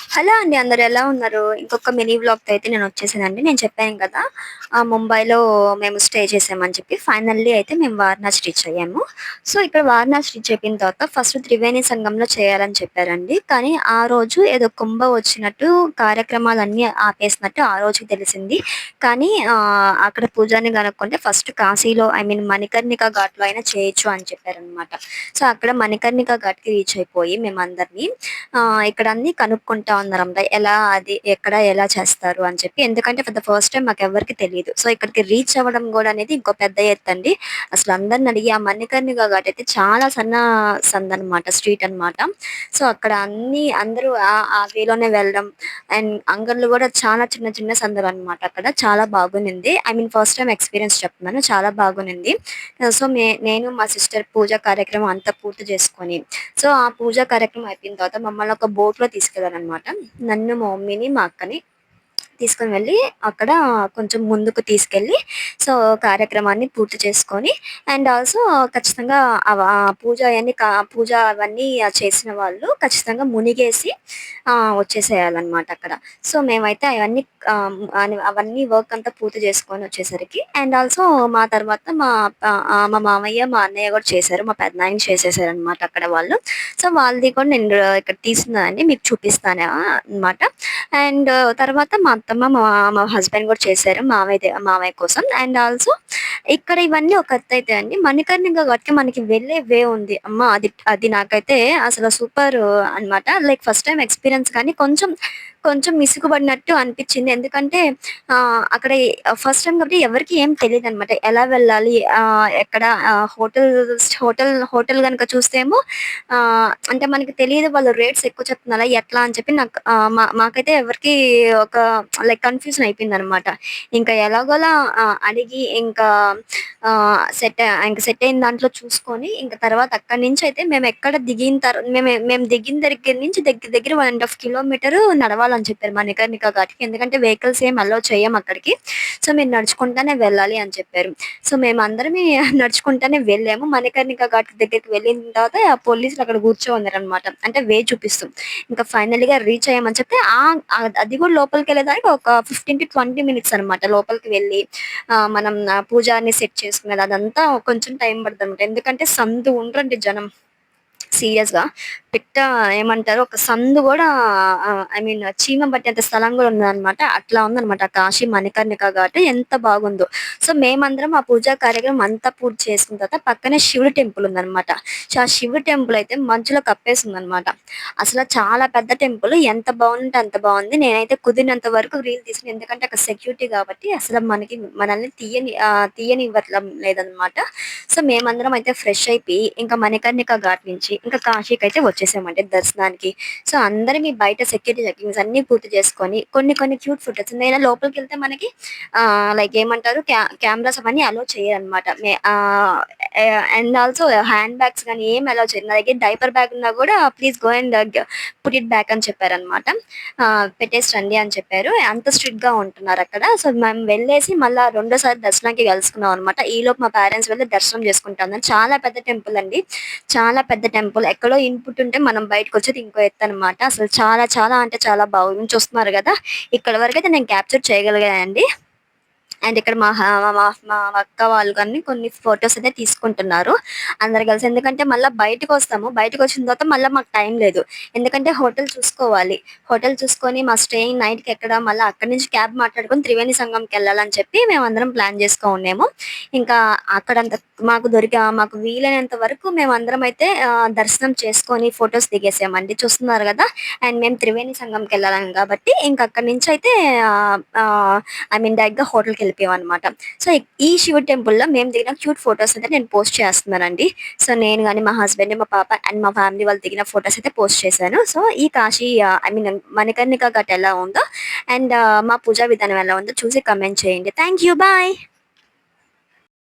Hello అండి. అందరూ ఎలా ఉన్నారు? ఇంకొక మినీ వ్లాగ్‌తో అయితే నేనొచ్చేసానండి. నేను చెప్పాను కదా! ముంబైలో మేము స్టే చేసామని చెప్పి. ఫైనల్లీ అయితే మేము వారణాసి రీచ్ అయ్యాము. సో, ఇక్కడ వారణాసి రీచ్ అయిపోయిన తర్వాత ఫస్ట్ త్రివేణి సంగంలో చేయాలని చెప్పారండి. కానీ ఆ రోజు ఏదో కుంభ వచ్చినట్టు కార్యక్రమాలన్నీ ఆపేసినట్టు ఆ రోజు తెలిసింది. కానీ అక్కడ పూజారిని కనుక్కుంటే ఫస్ట్ కాశీలో మణికర్ణిక ఘాట్‌లో అయినా చేయొచ్చు అని చెప్పారనమాట. సో, అక్కడ మణికర్ణిక ఘాట్‌కి రీచ్ అయిపోయి మేమందరిని ఇక్కడ అన్నీ కనుక్కుంటా ఉన్నారన్నమాట. ఎక్కడ ఎలా చేస్తారు అని చెప్పి. ఎందుకంటే ఫర్ ద ఫస్ట్ టైమ్ మాకెవ్వరికీ తెలీదు. సో, ఇక్కడికి రీచ్ అవ్వడం గూడా అనేది ఇంకో పెద్ద ఎత్తండి. అసలు అందరిని అడిగి ఆ మణికర్ణిక ఘాట్ అయితే చాలా సందనమాట. స్ట్రీట్ అనమాట. సో, అక్కడ అందరూ ఆ వేలోనే వెళ్ళడం అండ్ అంగడ్లు గూడా చాలా చిన్న చిన్న సందులనమాట అక్కడ. చాలా బాగునింది. ఫస్ట్ టైమ్ ఎక్స్‌పీరియన్స్ చెప్తున్నాను. చాలా బాగునింది. సో, నేను మా సిస్టర్ పూజ కార్యక్రమం అంతా పూర్తి చేసుకొని సో, ఆ పూజా కార్యక్రమం అయిపోయిన తర్వాత మమ్మల్ని ఒక బోట్‌లో తీసుకెళ్లారనమాట. నన్ను, మా మమ్మీని, మా అక్కని తీసుకొని వెళ్ళి అక్కడ కొంచెం ముందుకు తీసుకెళ్ళి సో, కార్యక్రమాన్ని పూర్తి చేసుకొని అండ్ ఆల్సో ఖచ్చితంగా పూజ అవన్నీ చేసిన వాళ్ళు ఖచ్చితంగా మునిగేసి వచ్చేసేయాలనమాట అక్కడ. సో, మేమైతే అవన్నీ వర్క్ అంతా పూర్తి చేసుకొని వచ్చేసరికి అండ్ ఆల్సో మా తర్వాత మా మామయ్య, మా అన్నయ్య గూడా చేశారు. మా పెదనాయన చేసేసారనమాట అక్కడ వాళ్ళు. సో, వాళ్ళది కూడా నేను ఇక్కడ తీస్తున్నానండి. మీకు చూపిస్తాను అనమాట. అండ్ తర్వాత మా అత్తమ్మ, మా హస్బెండ్ గూడా చేశారు మావయ్య కోసం. అండ్ ఆల్సో ఇక్కడ ఇవన్నీ ఒక ఎత్తయితే అండి. మణికర్ణిక ఘాట్‌కి మనకి వెళ్ళే వే ఉంది. అమ్మ అది అది నాకైతే అసలు సూపర్ అనమాట. లైక్ ఫస్ట్ టైమ్ ఎక్స్‌పీరియన్స్ కానీ కొంచెం విసుగుబడినట్టు అనిపిచ్చింది. ఎందుకంటే అక్కడ ఫస్ట్ టైమ్ కాబట్టి ఎవరికీ ఏం తెలీదనమాట. ఎలా వెళ్ళాలి? ఎక్కడ హోటల్ గనుక చూస్తే ఏమో అంటే మనకి తెలీదు వాళ్ళు రేట్స్ ఎక్కువ చెప్తున్నారా? ఎట్లా అని చెప్పి నాకు మాకైతే ఎవరికీ ఒక లైక్ కన్‌ఫ్యూజన్ అయిపోయిందనమాట. ఇంకా ఎలాగోలా అడిగి ఇంకా ఇంక సెట్ అయిన దాంట్లో చూసుకొని ఇంక తర్వాత అక్కడి నుంచయితే మేమెక్కడ దిగిన మేము దిగిన దగ్గర నుంచి దగ్గర దగ్గర 1 ½ కిలోమీటరు నడవాలని చెప్పారు మణికర్ణిక ఘాట్‌కి. ఎందుకంటే వెహికల్స్ ఏం అలో చెయ్యమక్కడికి. సో, మీరు నడుచుకుంటానే వెళ్ళాలి అని చెప్పారు. సో, మేమందరమే నడుచుకుంటానే వెళ్ళాము. మణికర్ణిక ఘాట్ దగ్గరికి వెళ్ళిన తర్వాత ఆ పోలీసులు అక్కడ కూర్చోన్నారనమాట. అంటే వే చూపిస్తూ. ఇంకా ఫైనల్‌గా రీచ్ అయ్యామని చెప్తే అది కూడా లోపలికెళ్ళేదానికి ఒక 15-20 మినిట్స్ అనమాట. లోపలికి వెళ్ళి మనం పూజారిని సెట్ చేసుకునేది అదంతా కొంచెం టైం పడతదనమాట. ఎందుకంటే సందు ఉండరండి జనం. సీరియస్‌గా. పిట్ట ఏమంటారు ఒక సందు గూడా చీమ పట్టేంత స్థలం గూడా ఉన్నదనమాట. అట్లా ఉందనమాట కాశీ మణికర్ణిక ఘాట్ ఎంత బాగుందో. సో, మేమందరం ఆ పూజా కార్యక్రమం అంతా పూర్తి చేసుకున్న తర్వాత పక్కనే శివుడి టెంపుల్ ఉందనమాట. సో, ఆ శివుడి టెంపుల్ అయితే మంచులో కప్పేసిందనమాట. అసల చాలా పెద్ద టెంపుల్. ఎంత బావుందంటే అంత బావుంది. నేనైతే కుదిరినంత వరకు రీల్ తీసాను. ఎందుకంటే అక్కడ సెక్యూరిటీ గాబట్టి అసలు మనల్ని తీయనివ్వట్లం లేదనమాట. సో, మేమందరం అయితే ఫ్రెష్ అయిపోయి ఇంకా మణికర్ణిక ఘాట్ నుంచి ఇంకా కాశీకైతే వచ్చేసామండి దర్శనానికి. సో, అందరిమి బయట సెక్యూరిటీ చెకింగ్స్ అన్నీ పూర్తి చేసుకొని కొన్ని క్యూట్ ఫోటోస్ నేను లోపలికెళ్తే మనకి లైక్ ఏమంటారు కెమెరాస్ అవన్నీ అలో చేయరనమాట. అండ్ ఆల్సో హ్యాండ్ బ్యాగ్స్ గానీ ఏమి అలో చేయరు. నా దగ్గర డైపర్ బ్యాగ్ ఉన్నా గూడా please go and put it back అని చెప్పారనమాట. పెట్టేసి రండి అని చెప్పారు. అంత స్ట్రిక్ట్‌గా ఉంటున్నారక్కడ. సో, మేము వెళ్ళేసి మళ్ళా రెండోసారి దర్శనానికి కలుసుకున్నాం అనమాట. ఈలోపు మా పేరెంట్స్ వెళ్ళి దర్శనం చేసుకుంటా ఉన్నారు. చాలా పెద్ద టెంపుల్ అండి. చాలా పెద్ద టెంపుల్. ఎక్కడో ఇన్‌పుట్ ఉంటే మనం బయటకొచ్చేది ఇంకో ఎత్తనమాట. అసలు చాలా చాలా అంటే చాలా బాగుంది. చూస్తున్నారు గదా! ఇక్కడి వరకైతే నేను క్యాప్చర్ చేయగలిగానండి. అండ్ ఇక్కడ మా అక్క వాళ్ళు కానీ కొన్ని ఫోటోస్ అయితే తీసుకుంటున్నారు. అందరు కలిసి. ఎందుకంటే మళ్ళా బయటకొస్తాము. బయటకొచ్చిన తర్వాత మళ్ళా మాకు టైం లేదు. ఎందుకంటే హోటల్ చూసుకోవాలి. హోటల్ చూసుకొని మా స్టేయింగ్ నైట్‌కి ఎక్కడ మళ్ళా అక్కడి నుంచి క్యాబ్ మాట్లాడుకొని త్రివేణి సంగంకెళ్ళాలని చెప్పి మేమందరం ప్లాన్ చేసుకొనున్నాము. ఇంకా అక్కడంత మాకు వీలైనంత వరకు మేమందరం అయితే దర్శనం చేసుకొని ఫోటోస్ దిగేసామండి. చూస్తున్నారు గదా! అండ్ మేము త్రివేణి సంగంకెళ్ళాలని కాబట్టి ఇంక అక్కడి నుంచయితే ఆహ్, ఆహ్, డైరెక్ట్‌గా హోటల్‌కెళ్ళిపోయామనమాట. సో, ఈ శివుడి టెంపుల్‌లో మేము దిగిన క్యూట్ ఫోటోస్ అయితే నేను పోస్ట్ చేస్తున్నానండి. సో, నేను గాని, మా హస్బెండ్, మా పాప అండ్ మా ఫ్యామిలీ వాళ్ళు దిగిన ఫోటోస్ అయితే పోస్ట్ చేశాను. సో, ఈ కాశీ మణికర్ణిక ఘాట్ ఎలా ఉందో అండ్ మా పూజా విధానం ఎలా ఉందో చూసి కామెంట్ చేయండి. Thank you. బాయ్.